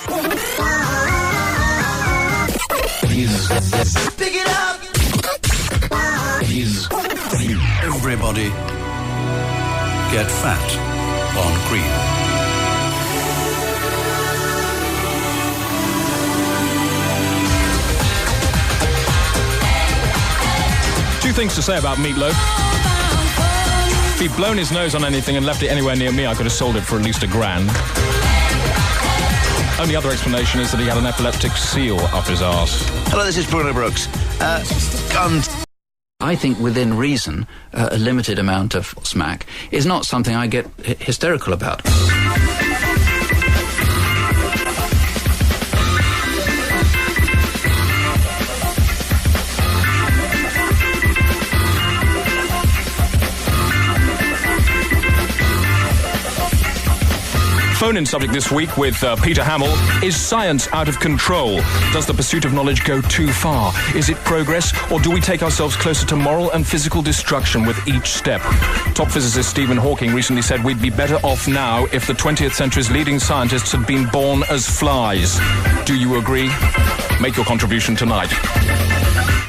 Pick it up. Everybody get fat on Cream. Two things to say about Meatloaf. If he'd blown his nose on anything and left it anywhere near me, I could have sold it for at least £1,000. Only other explanation is that he had an epileptic seal up his arse. Hello, this is Bruno Brooks. I think within reason, a limited amount of smack is not something I get hysterical about. Phone-in subject this week with Peter Hamill. Is science out of control? Does the pursuit of knowledge go too far? Is it progress, or do we take ourselves closer to moral and physical destruction with each step? Top physicist Stephen Hawking recently said we'd be better off now if the 20th century's leading scientists had been born as flies. Do you agree? Make your contribution tonight.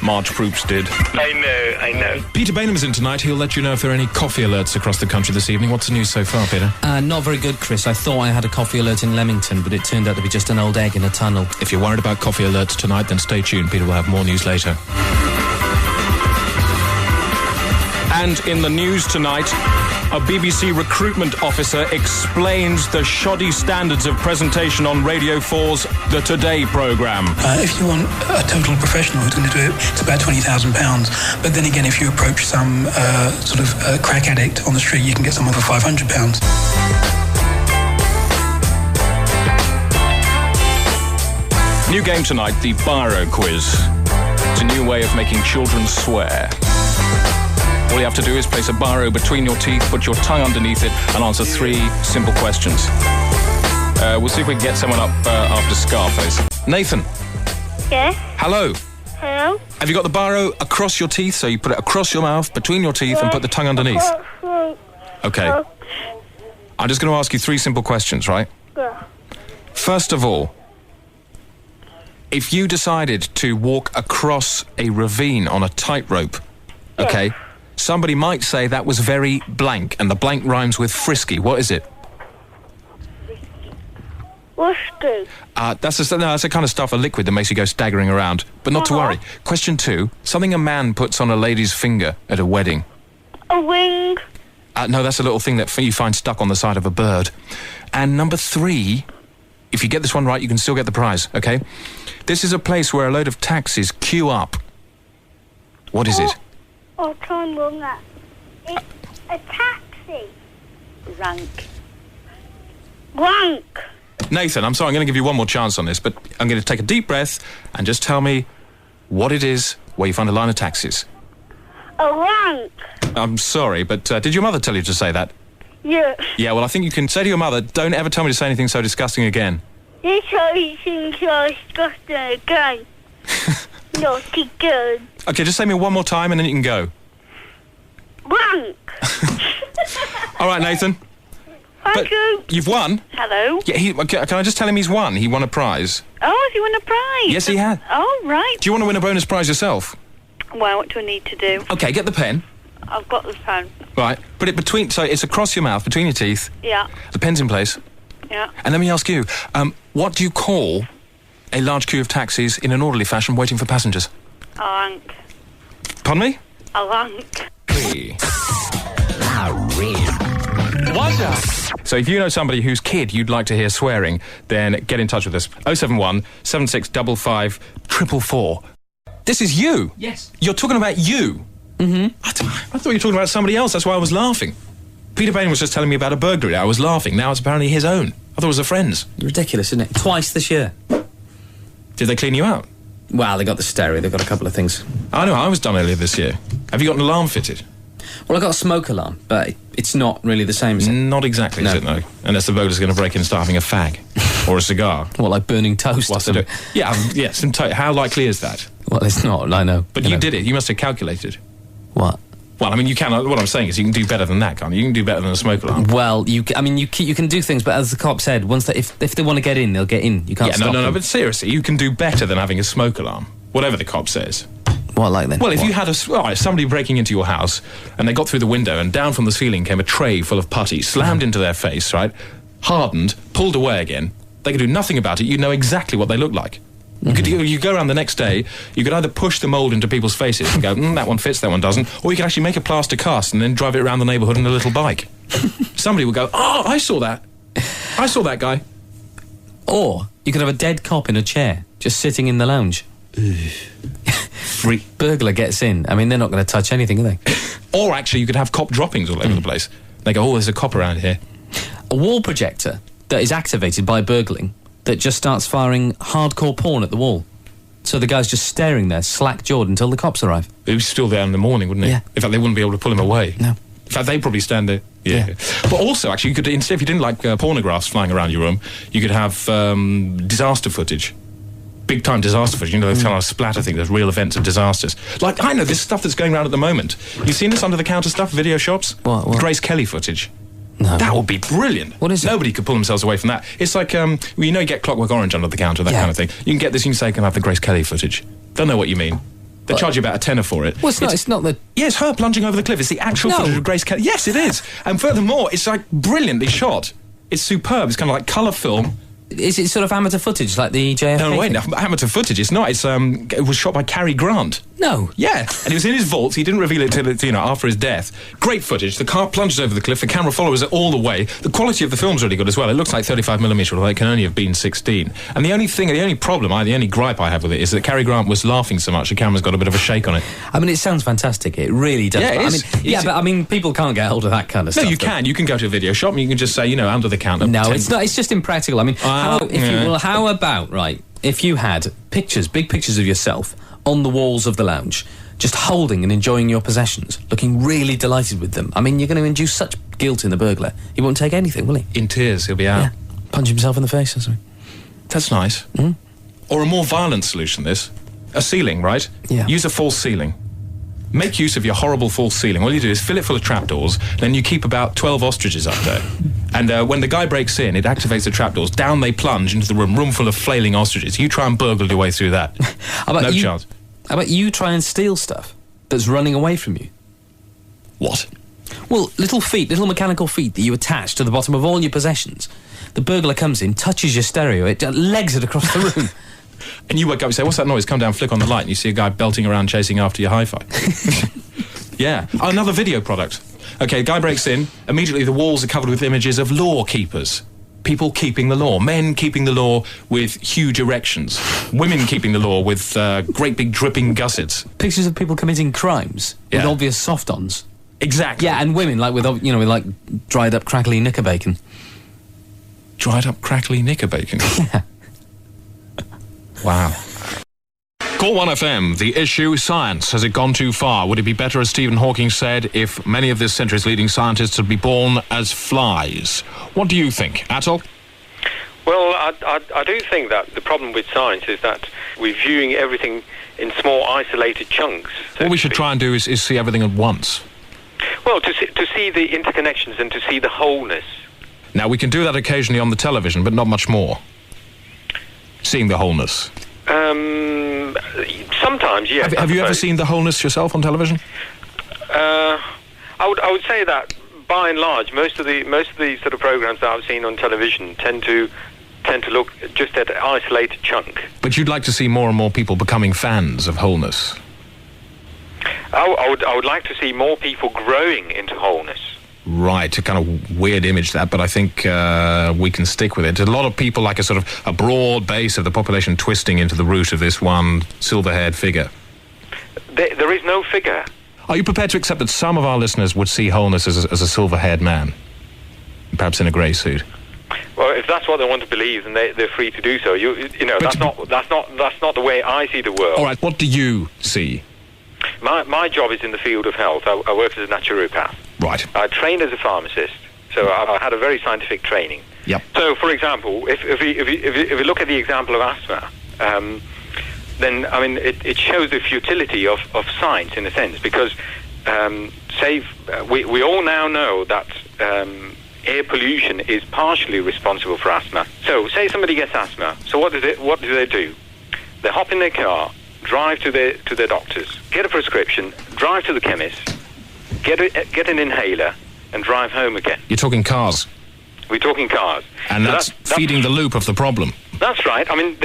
Marge Proops did. I know. Peter Bainham is in tonight. He'll let you know if there are any coffee alerts across the country this evening. What's the news so far, Peter? Not very good, Chris. I thought I had a coffee alert in Leamington, but it turned out to be just an old egg in a tunnel. If you're worried about coffee alerts tonight, then stay tuned. Peter will have more news later. And in the news tonight, a BBC recruitment officer explains the shoddy standards of presentation on Radio 4's The Today programme. If you want a total professional who's going to do it, it's about £20,000. But then again, if you approach some crack addict on the street, you can get someone for £500. New game tonight, the Biro quiz. It's a new way of making children swear. All you have to do is place a biro between your teeth, put your tongue underneath it, and answer 3 simple questions. We'll see if we can get someone up after Scarface. Nathan. Yes? Hello. Hello? Have you got the biro across your teeth, so you put it across your mouth, between your teeth, and put the tongue underneath? Okay. I'm just going to ask you 3 simple questions, right? Yeah. First of all, if you decided to walk across a ravine on a tightrope, okay, somebody might say that was very blank, and the blank rhymes with frisky. What is it? Whiskey. That's a kind of stuff, a liquid that makes you go staggering around. But not to worry. Question 2, something a man puts on a lady's finger at a wedding. A ring. No, that's a little thing that you find stuck on the side of a bird. And number 3, if you get this one right, you can still get the prize, okay? This is a place where a load of taxis queue up. What is it? Oh, try and run that. It's a taxi. Rank. Nathan, I'm sorry, I'm going to give you one more chance on this, but I'm going to take a deep breath and just tell me what it is where you find a line of taxis. A rank. I'm sorry, but did your mother tell you to say that? Yes. Yeah, well, I think you can say to your mother, don't ever tell me to say anything so disgusting again. This whole thing so disgusting again. Naughty good. Okay, just say me one more time and then you can go. Rank. All right, Nathan. Thank you. You've won? Hello? Yeah, can I just tell him he's won? He won a prize. Oh, has he won a prize? Yes, he had. Oh, right. Do you want to win a bonus prize yourself? Well, what do I need to do? Okay, get the pen. I've got the phone. Right, put it between, so it's across your mouth, between your teeth. Yeah. The pen's in place. Yeah. And let me ask you, what do you call a large queue of taxis in an orderly fashion waiting for passengers? A rank. Pardon me? A rank. So if you know somebody whose kid you'd like to hear swearing, then get in touch with us. 071 7655 444. This is you? Yes. You're talking about you? Mm-hmm. I thought you were talking about somebody else, that's why I was laughing. Peter Bain was just telling me about a burglary. I was laughing. Now it's apparently his own. I thought it was a friend's. Ridiculous, isn't it? Twice this year. Did they clean you out? Well, they got the stereo, they've got a couple of things. I know, I was done earlier this year. Have you got an alarm fitted? Well, I got a smoke alarm, but it's not really the same, is it? Not exactly, is it, no? Unless the burglar's going to break in and start having a fag. Or a cigar. What, like burning toast or something? Yeah, how likely is that? Well, it's not, I know. But you did it, you must have calculated. What? Well, I mean, you can. What I'm saying is, you can do better than that, can't you? You can do better than a smoke alarm. Well, you can do things, but as the cop said, once if they want to get in, they'll get in. You can't stop them. No. But seriously, you can do better than having a smoke alarm. Whatever the cop says. What, like then? Well, if you had somebody breaking into your house and they got through the window and down from the ceiling came a tray full of putty, slammed into their face, right? Hardened, pulled away again. They could do nothing about it. You know exactly what they look like. You go around the next day, you could either push the mould into people's faces and go, that one fits, that one doesn't, or you could actually make a plaster cast and then drive it around the neighbourhood in a little bike. Somebody would go, I saw that. I saw that guy. Or you could have a dead cop in a chair, just sitting in the lounge. Freak. Burglar gets in. I mean, they're not going to touch anything, are they? Or actually, you could have cop droppings all over the place. They go, there's a cop around here. A wall projector that is activated by burgling that just starts firing hardcore porn at the wall. So the guy's just staring there, slack-jawed, until the cops arrive. He was still there in the morning, wouldn't he? Yeah. In fact, they wouldn't be able to pull him away. No. In fact, they'd probably stand there. Yeah. But also, actually, you could, instead, if you didn't like pornographs flying around your room, you could have disaster footage. Big-time disaster footage. You know, those kind of splatter things, those real events of disasters. Like, I know this stuff that's going around at the moment. You've seen this under-the-counter stuff, video shops? What? Grace Kelly footage. No. That would be brilliant. What is it? Nobody could pull themselves away from that. It's like, you know, you get Clockwork Orange under the counter, that kind of thing. You can get this, you can say, can I have the Grace Kelly footage? Don't know what you mean. They charge you about a tenner for it. Well, it's not the... Yeah, it's her plunging over the cliff. It's the actual footage of Grace Kelly. Yes, it is. And furthermore, it's like brilliantly shot. It's superb. It's kind of like colour film. Is it sort of amateur footage like the JFK? No, wait, thing? no, amateur footage. It's not. It's it was shot by Cary Grant. No. Yeah, and it was in his vault. He didn't reveal it till after his death. Great footage. The car plunges over the cliff. The camera follows it all the way. The quality of the film's really good as well. It looks like 35mm, although it can only have been 16. And the only gripe I have with it is that Cary Grant was laughing so much the camera's got a bit of a shake on it. I mean, it sounds fantastic. It really does. Yeah, it is. But I mean, people can't get hold of that kind of stuff. No, you can. You can go to a video shop and you can just say, under the counter. No, it's not. It's just impractical. I mean, how about, right, if you had big pictures of yourself on the walls of the lounge, just holding and enjoying your possessions, looking really delighted with them. I mean, you're going to induce such guilt in the burglar. He won't take anything, will he? In tears, he'll be out. Yeah. Punch himself in the face or something. That's nice. Mm. Or a more violent solution, this. A ceiling, right? Yeah. Use a false ceiling. Make use of your horrible false ceiling. All you do is fill it full of trapdoors, then you keep about 12 ostriches up there. And when the guy breaks in, it activates the trapdoors. Down they plunge into the room full of flailing ostriches. You try and burgle your way through that. No chance. How about you try and steal stuff that's running away from you? What? Well, little mechanical feet that you attach to the bottom of all your possessions. The burglar comes in, touches your stereo, it legs it across the room. And you wake up and say, what's that noise? Come down, flick on the light, and you see a guy belting around chasing after your hi-fi. Yeah. Oh, another video product. Okay, guy breaks in. Immediately the walls are covered with images of law keepers. People keeping the law. Men keeping the law with huge erections. Women keeping the law with great big dripping gussets. Pictures of people committing crimes with Yeah. obvious soft-ons. Exactly. Yeah, and women, like with dried up, crackly knicker bacon. Dried up, crackly knicker bacon. Yeah. Wow. Call 1FM, the issue science. Has it gone too far? Would it be better, as Stephen Hawking said, if many of this century's leading scientists had been born as flies? What do you think, Atul? Well, I do think that the problem with science is that we're viewing everything in small, isolated chunks. What we should try and do is see everything at once. Well, to see the interconnections and to see the wholeness. Now, we can do that occasionally on the television, but not much more. Seeing the wholeness. Sometimes, yes. Have you ever seen the wholeness yourself on television? I would say that by and large, most of the sort of programs that I've seen on television tend to look just at an isolated chunk. But you'd like to see more and more people becoming fans of wholeness. I would like to see more people growing into wholeness. Right, a kind of weird image that, but I think we can stick with it. A lot of people like a sort of a broad base of the population twisting into the root of this one silver-haired figure. There is no figure. Are you prepared to accept that some of our listeners would see wholeness as a silver-haired man, perhaps in a grey suit? Well, if that's what they want to believe, then they're free to do so. That's not the way I see the world. All right, what do you see? My job is in the field of health. I work as a naturopath. Right. I trained as a pharmacist, so I had a very scientific training. Yep. So, for example, if we look at the example of asthma, then I mean it shows the futility of science in a sense, because we all now know that air pollution is partially responsible for asthma. So, say somebody gets asthma. So what do they do? They hop in their car, drive to their doctors, get a prescription, drive to the chemist, get an inhaler, and drive home again. You're talking cars. We're talking cars. And so that's feeding the loop of the problem. That's right. I mean,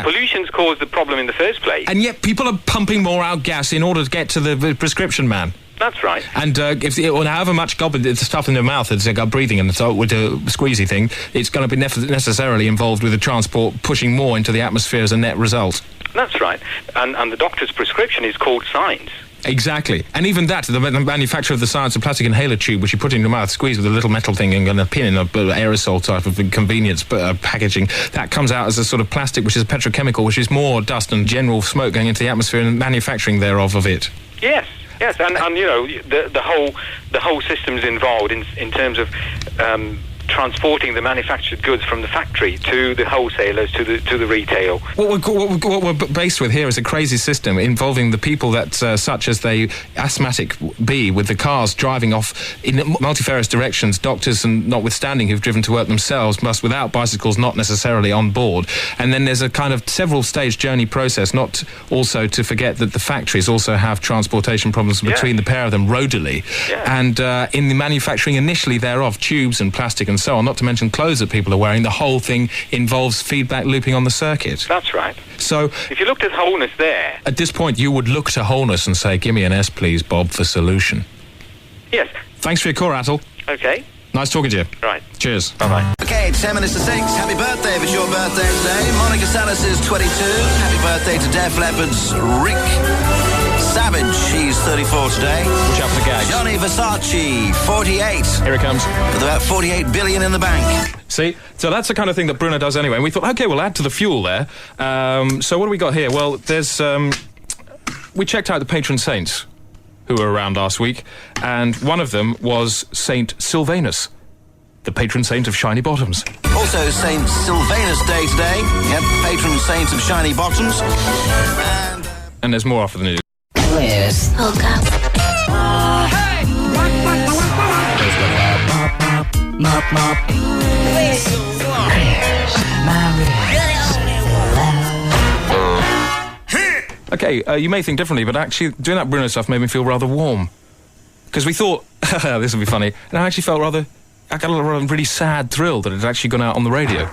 pollution's caused the problem in the first place. And yet people are pumping more out gas in order to get to the prescription man. That's right. And however much stuff in their mouth that's got breathing and so with the squeezy thing, it's going to be necessarily involved with the transport pushing more into the atmosphere as a net result. That's right. And the doctor's prescription is called science. Exactly. And even that, the manufacture of the science of plastic inhaler tube, which you put in your mouth, squeeze with a little metal thing and a pin in a aerosol type of convenience packaging, that comes out as a sort of plastic, which is a petrochemical, which is more dust and general smoke going into the atmosphere and manufacturing thereof of it. Yes, and you know, the whole system's involved in terms of transporting the manufactured goods from the factory to the wholesalers, to the retail. What we're based with here is a crazy system involving the people that, such as they asthmatic be, with the cars driving off in multifarious directions, doctors and notwithstanding who've driven to work themselves, must without bicycles not necessarily on board. And then there's a kind of several stage journey process, not also to forget that the factories also have transportation problems between the pair of them roadily. And in the manufacturing initially thereof, tubes and plastic and so on, not to mention clothes that people are wearing, the whole thing involves feedback looping on the circuit. That's right. So if you looked at wholeness there... At this point, you would look to wholeness and say, give me an S, please, Bob, for solution. Yes. Thanks for your call, Atul. Okay. Nice talking to you. Right. Cheers. Bye-bye. Okay, 10 minutes to 6. Happy birthday if it's your birthday today. Monica Salas is 22. Happy birthday to Def Leppard's Rick Savage. He's 34 today. Watch out for the gags. Johnny Versace, 48. Here it comes. With about 48 billion in the bank. See? So that's the kind of thing that Bruno does anyway. And we thought, okay, we'll add to the fuel there. So what do we got here? Well, there's... we checked out the patron saints who were around last week, and one of them was Saint Sylvanus, the patron saint of shiny bottoms. Also Saint Sylvanus Day today. Yep, patron saint of shiny bottoms. And there's more after the news. News. Woke up. Okay, you may think differently, but actually doing that Bruno stuff made me feel rather warm. Because we thought, this will be funny, and I actually felt I got a really sad thrill that it had actually gone out on the radio.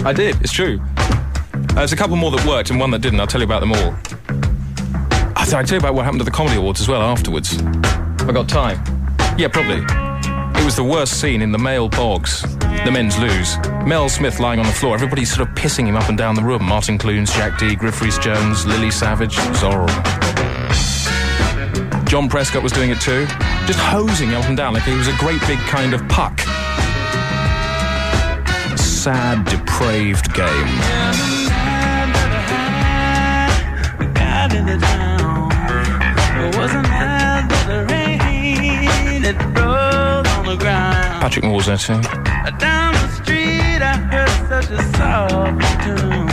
I did, it's true. There's a couple more that worked and one that didn't. I'll tell you about them all. I'll tell you about what happened to the Comedy Awards as well afterwards. I got time. Yeah, probably. It was the worst scene in the male bogs. The men's lose. Mel Smith lying on the floor. Everybody's sort of pissing him up and down the room. Martin Clunes, Jack Dee, Griff Rhys-Jones, Lily Savage. It was horrible. John Prescott was doing it too. Just hosing him up and down like he was a great big kind of puck. Sad, depraved game. Patrick Morzetti. Down the street I heard such a soft tune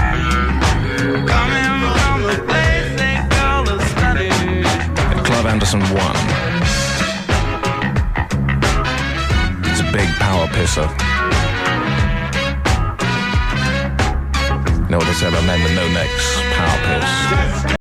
coming from the place they call the study. Clive Anderson won. It's a big power pisser. You know what they say about men with no necks? Power piss.